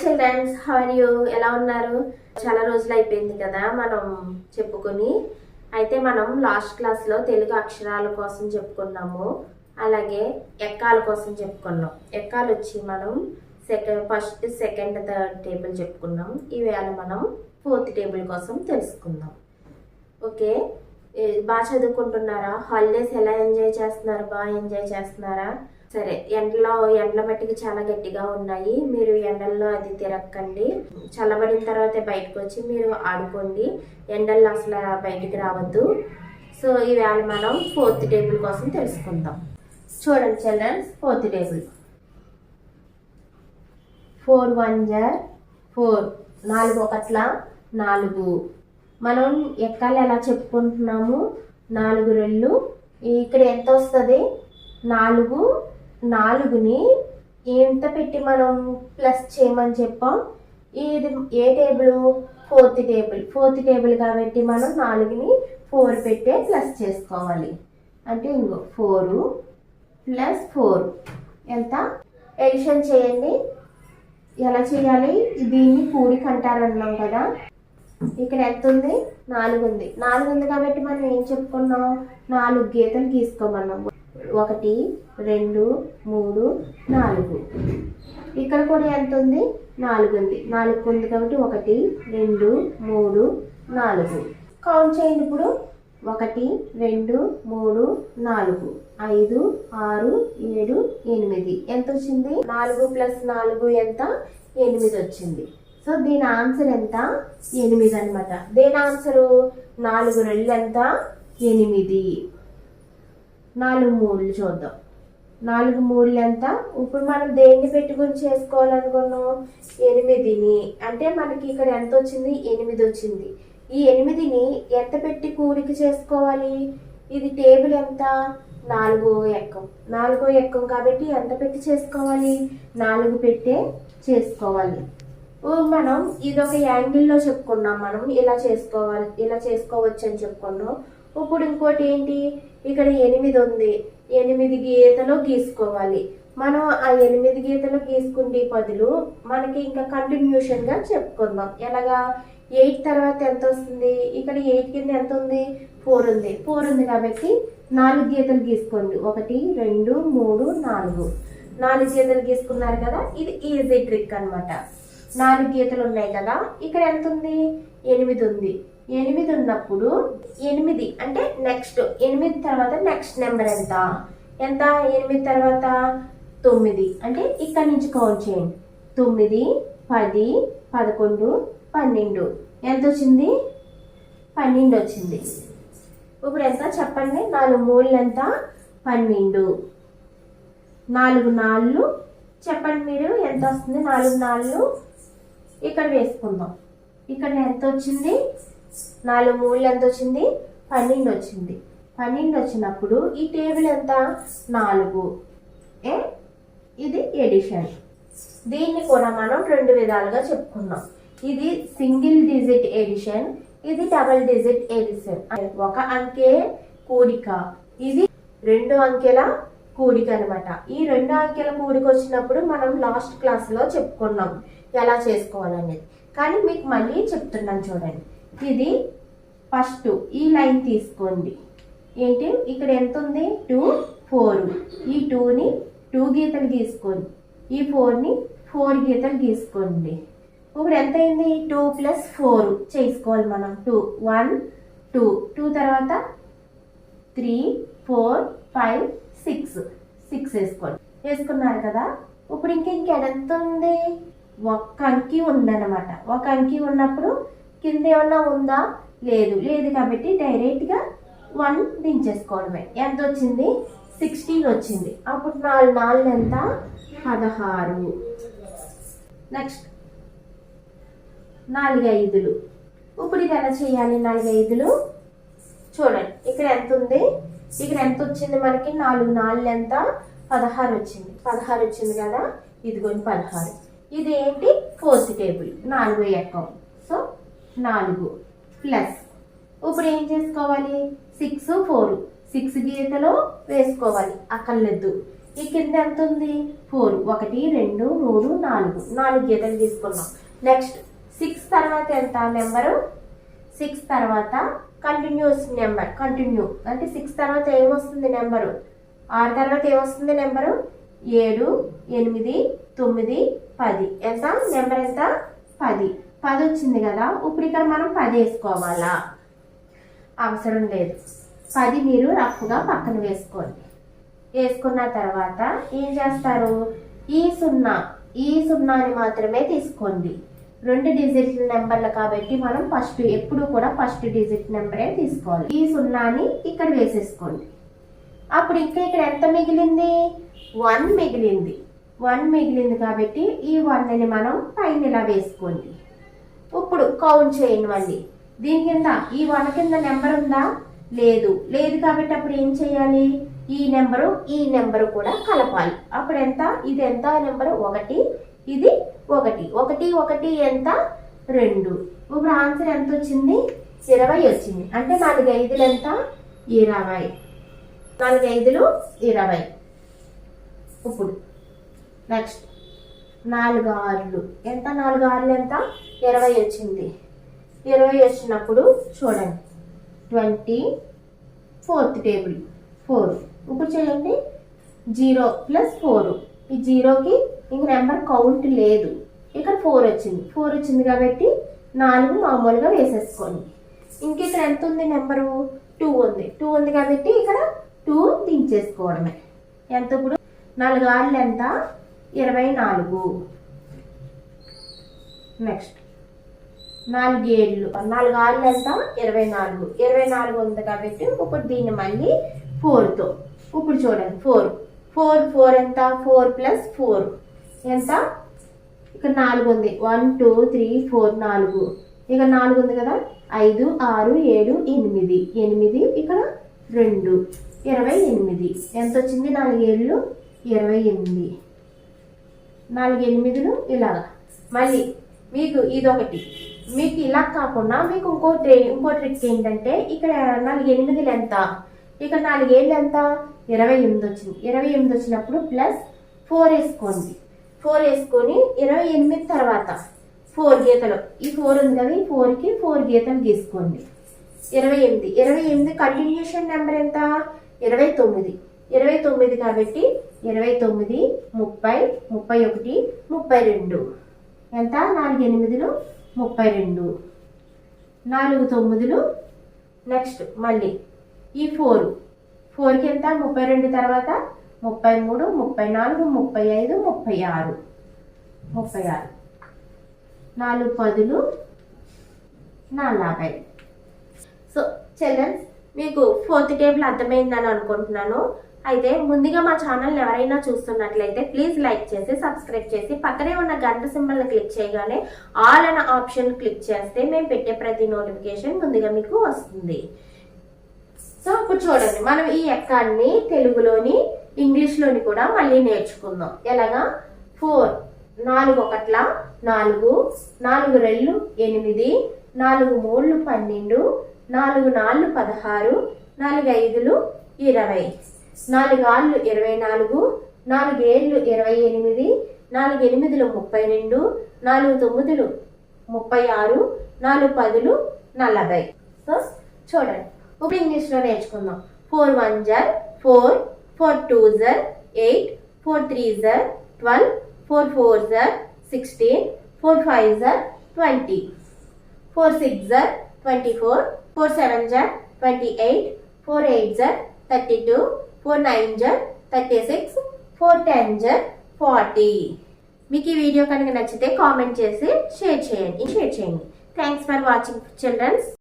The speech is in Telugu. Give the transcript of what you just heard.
Children's, how are you? ఎలా ఉన్నారు? చాలా రోజులు అయిపోయింది కదా మనం చెప్పుకొని. అయితే మనం లాస్ట్ క్లాస్లో తెలుగు అక్షరాల కోసం చెప్పుకున్నాము, అలాగే ఎక్కాల కోసం చెప్పుకున్నాం. ఎక్కాలు వచ్చి మనం ఫస్ట్, సెకండ్, థర్డ్ టేబుల్ చెప్పుకున్నాం. ఈవేళ మనం ఫోర్త్ టేబుల్ కోసం తెలుసుకుందాం. ఓకే, బాగా చదువుకుంటున్నారా? హాలిడేస్ ఎలా ఎంజాయ్ చేస్తున్నారు? బాగా ఎంజాయ్ చేస్తున్నారా? సరే, ఎండల మట్టికి చాలా గట్టిగా ఉన్నాయి. మీరు ఎండల్లో అది తిరగకండి. చల్లబడిన తర్వాత బయటకు వచ్చి మీరు ఆడుకోండి. ఎండల్లో అసలు బయటికి రావద్దు. సో ఈవేళ మనం ఫోర్త్ టేబుల్ కోసం తెలుసుకుందాం. చూడండి చిల్డ్రన్స్, ఫోర్త్ టేబుల్. 4 1 4, 4 ఒకట్ల 4. మనం ఎక్కాలి ఎలా చెప్పుకుంటున్నాము? 4 రెళ్ళు. ఇక్కడ ఎంత వస్తుంది? 4. 4ని ఎంత పెట్టి మనం ప్లస్ చేయమని చెప్పాం? ఇది ఏ table? Fourth table. Fourth table కాబట్టి మనం 4ని 4 పెట్టే ప్లస్ చేసుకోవాలి. అంటే ఇంకో 4 + 4 ఎంత? ఎడిషన్ చేయండి. ఎలా చేయాలి? దీన్ని కూడిక అంటారన్నాం కదా. ఇక్కడ ఎంత ఉంది? 4 ఉంది. 4 ఉంది కాబట్టి మనం ఏం చెప్పుకున్నాం? 4 గీతలు గీసుకోమన్నాం. 1 2 3 4. ఇక్కడ కూడా ఎంత ఉంది? 4 ఉంది. 4 ఉంది కాబట్టి 1 2 3 4. కౌంట్ చేయండి ఇప్పుడు. 1 2 3 4 5 6 7 8. ఎంత వచ్చింది? 4 + 4 ఎంత? 8 వచ్చింది. సో దీని ఆన్సర్ ఎంత? 8 అనమాట. దీని ఆన్సరు 4 రెళ్ళు ఎంత? 8. 4 3 చూద్దాం. 4 3 ఎంత? ఇప్పుడు మనం దేన్ని పెట్టుకుని చేసుకోవాలనుకున్నాం? 8ని. అంటే మనకి ఇక్కడ ఎంత వచ్చింది? 8 వచ్చింది. ఈ 8ని ఎంత పెట్టి కూడిక చేసుకోవాలి? ఇది టేబుల్ ఎంత? 4వ ఎక్కం. 4వ ఎక్కం కాబట్టి ఎంత పెట్టి చేసుకోవాలి? 4 పెట్టే చేసుకోవాలి. మనం ఇదొక యాంగిల్లో చెప్పుకున్నాం. మనం ఇలా చేసుకోవాలి, ఇలా చేసుకోవచ్చు అని చెప్పుకున్నాం. ఇప్పుడు ఇంకోటి ఏంటి? ఇక్కడ 8 ఉంది. 8 గీతలు గీసుకోవాలి. మనం ఆ 8 గీతలు గీసుకుంటే బదులు మనకి ఇంకా కంటిన్యూషన్గా చెప్పుకుందాం. ఎలాగా? 8 తర్వాత ఎంత వస్తుంది? ఇక్కడ 8 కింద ఎంత ఉంది? 4 ఉంది. 4 ఉంది కాబట్టి 4 గీతలు గీసుకోండి. 1 2 3 4. 4 గీతలు గీసుకున్నారు కదా. ఇది ఈజీ ట్రిక్ అనమాట. 4 గీతలు ఉన్నాయి కదా. ఇక్కడ ఎంత ఉంది? 8 ఉంది. 8 ఉన్నప్పుడు 8 అంటే నెక్స్ట్ 8 తర్వాత నెక్స్ట్ నెంబర్ ఎంత? 8 తర్వాత 9. అంటే ఇక్కడ నుంచి కౌంట్ చేయండి. 9 10 11 12. ఎంత వచ్చింది? 12 వచ్చింది. ఇప్పుడు ఎంత చెప్పండి? 4 3 ఎంత? 12. 4 4 చెప్పండి మీరు, ఎంత వస్తుంది? 4 4 ఇక్కడ వేసుకుందాం. ఇక్కడ ఎంత వచ్చింది? 4 3 ఎంత వచ్చింది? 12 వచ్చింది. 12 వచ్చినప్పుడు ఈ టేబుల్ ఎంత? 4. ఇది ఎడిషన్. దీన్ని కూడా మనం 2 విధాలుగా చెప్పుకున్నాం. ఇది సింగిల్ డిజిట్ ఎడిషన్, ఇది డబుల్ డిజిట్ ఎడిషన్. ఒక అంకె కూడిక, ఇది 2 అంకెల కూడిక అనమాట. ఈ 2 అంకెల కూడిక వచ్చినప్పుడు మనం లాస్ట్ క్లాస్లో చెప్పుకున్నాం ఎలా చేసుకోవాలనేది. కానీ మీకు మళ్ళీ చెప్తున్నాను చూడండి. ఇది ఫస్ట్ ఈ లైన్ తీసుకోండి. ఏంటి? ఇక్కడ ఎంత ఉంది? 2 4. ఈ 2ని 2 గీతలు గీసుకోండి. ఈ 4ని 4 గీతలు గీసుకోండి. ఇప్పుడు ఎంత అయింది? 2 + 4 చేసుకోవాలి మనం. 2 1 2 2 తర్వాత 3 4 5 6 వేసుకోండి. వేసుకున్నారు కదా. ఇప్పుడు ఇంకెంత ఉంది? 1 అంకి ఉందన్నమాట. 1 అంకి ఉన్నప్పుడు కింద ఏమన్నా ఉందా? లేదు కాబట్టి డైరెక్ట్గా 1 దించేసుకోవడమే. ఎంత వచ్చింది? 16 వచ్చింది. అప్పుడు 4 4 ఎంత? 16. నెక్స్ట్ 4 5. ఇప్పుడు ఇది ఎలా చేయాలి? 4 5 చూడండి. ఇక్కడ ఎంత ఉంది? ఇక్కడ ఎంత వచ్చింది మనకి? 4 4 ఎంత? 16 వచ్చింది. 16 వచ్చింది కదా. ఇదిగోండి 16. ఇది ఏంటి? ఫోర్త్ టేబుల్, 4వ ఎక్కం. So 4 plus. ఇప్పుడు ఏం చేసుకోవాలి? 6 4 6 గీతలు వేసుకోవాలి. అక్కర్లేదు. ఈ కింద ఎంత ఉంది 4 1 2 3 4 గీతలు తీసుకున్నాం. నెక్స్ట్ 6 తర్వాత ఎంత నెంబరు 6 తర్వాత కంటిన్యూస్ నెంబర్ కంటిన్యూ అంటే 6 తర్వాత ఏమొస్తుంది నెంబరు 6 తర్వాత ఏమొస్తుంది నెంబరు 7 8 9 10 ఎంత నెంబర్ ఎంత 10 వచ్చింది కదా. ఇప్పుడు ఇక్కడ మనం 10 వేసుకోవాలా అవసరం లేదు. 10 మీరు రఫ్గా పక్కన వేసుకోండి. వేసుకున్న తర్వాత ఏం చేస్తారు ఈ సున్నాని మాత్రమే తీసుకోండి. 2 డిజిట్ నెంబర్లు కాబట్టి మనం ఎప్పుడు కూడా ఫస్ట్ డిజిట్ నెంబరే తీసుకోవాలి. ఈ సున్నాని ఇక్కడ వేసేసుకోండి. అప్పుడు ఇంకా ఇక్కడ ఎంత మిగిలింది 1 మిగిలింది. 1 మిగిలింది కాబట్టి ఈ 1ని మనం పైన ఇలా వేసుకోండి. ఇప్పుడు కౌంట్ చేయండి. మళ్ళీ దీని కింద ఈ 1 కింద నెంబర్ ఉందా లేదు కాబట్టి అప్పుడు ఏం చేయాలి ఈ నెంబరు కూడా కలపాలి. అప్పుడు ఎంత ఇది ఎంత నెంబరు 1 ఇది 1 1 1 ఎంత 2. ఇప్పుడు ఆన్సర్ ఎంత వచ్చింది 20 వచ్చింది. అంటే 4 5లు ఎంత 20 4 5లు 20. ఇప్పుడు నెక్స్ట్ 4 6లు ఎంత 4 6లు ఎంత 20 వచ్చింది. 20 వచ్చినప్పుడు చూడండి 24th టేబుల్ 4. ఇప్పుడు చేయండి 0 + 4 ఈ 0కి ఇంక నెంబర్ కౌంట్ లేదు. ఇక్కడ 4 వచ్చింది కాబట్టి 4 మామూలుగా వేసేసుకోండి. ఇంక ఇక్కడ ఎంత ఉంది నెంబరు 2 ఉంది కాబట్టి ఇక్కడ 2 దించేసుకోవడమే. ఎంత ఇప్పుడు 4 6లు ఎంత 24. నెక్స్ట్ 4 7లు 4 6లు ఎంత 24 ఉంది కాబట్టి ఇప్పుడు దీన్ని మళ్ళీ 4తో ఇప్పుడు చూడండి 4 ఎంత 4 + 4 ఎంత ఇక్కడ 4 ఉంది 1 2 3 4 4 ఇక్కడ 4 ఉంది కదా 5 6 7 8 ఇక్కడ 2 28 ఎంత వచ్చింది 4 7లు 28 4 8లు ఇలాగా. మళ్ళీ మీకు ఇదొకటి మీకు ఇలా కాకుండా మీకు ఇంకో ట్రిక్ ఏంటంటే ఇక్కడ 4 8లు ఎంత ఇక్కడ 4 7లు ఎంత 28 వచ్చింది. 28 వచ్చినప్పుడు +4 వేసుకోండి. 4 వేసుకొని 28 తర్వాత 4 గీతలు ఈ 4 ఉంది కదా ఈ 4కి 4 గీతలు గీసుకోండి. 28 కంటిన్యూషన్ నెంబర్ ఎంత 29 కాబట్టి 29 30 31 32 ఎంత 4 8లు 32 4 9లు. నెక్స్ట్ మళ్ళీ ఈ 4కి ఎంత 32 తర్వాత 33 34 35 36 4 10లు 40. సో చిల్డ్రన్స్ మీకు 4th టేబుల్ అర్థమైందని అనుకుంటున్నాను. అయితే ముందుగా మా ఛానల్ ఎవరైనా చూస్తున్నట్లయితే ప్లీజ్ లైక్ చేసి సబ్స్క్రైబ్ చేసి పక్కనే ఉన్న గంట సింబల్ని క్లిక్ చేయగానే ఆల్ అనే ఆప్షన్ క్లిక్ చేస్తే మేము పెట్టే ప్రతి నోటిఫికేషన్ ముందుగా మీకు వస్తుంది. సో ఇప్పుడు చూడండి మనం ఈ ఎక్కాన్ని తెలుగులోని ఇంగ్లీష్లోని కూడా మళ్ళీ నేర్చుకుందాం. ఎలాగా 4 4 1 4 4 2 8 4 3 12 4 4 16 4 5 20 4 6 24 4 7 28 4 8 32 4 9 36 4 10 40. సో చూడండి ఇప్పుడు ఇంగ్లీష్లో నేర్చుకుందాం. 4 1 4 4 2 8 4 3 12 4 4 16 4 5 20 4 6 24 4 7 28 4 8 32 4 9 36 4 10 40. మీకు ఈ వీడియో కనుక నచ్చితే కామెంట్ చేసి షేర్ చేయండి. Thanks for watching children's.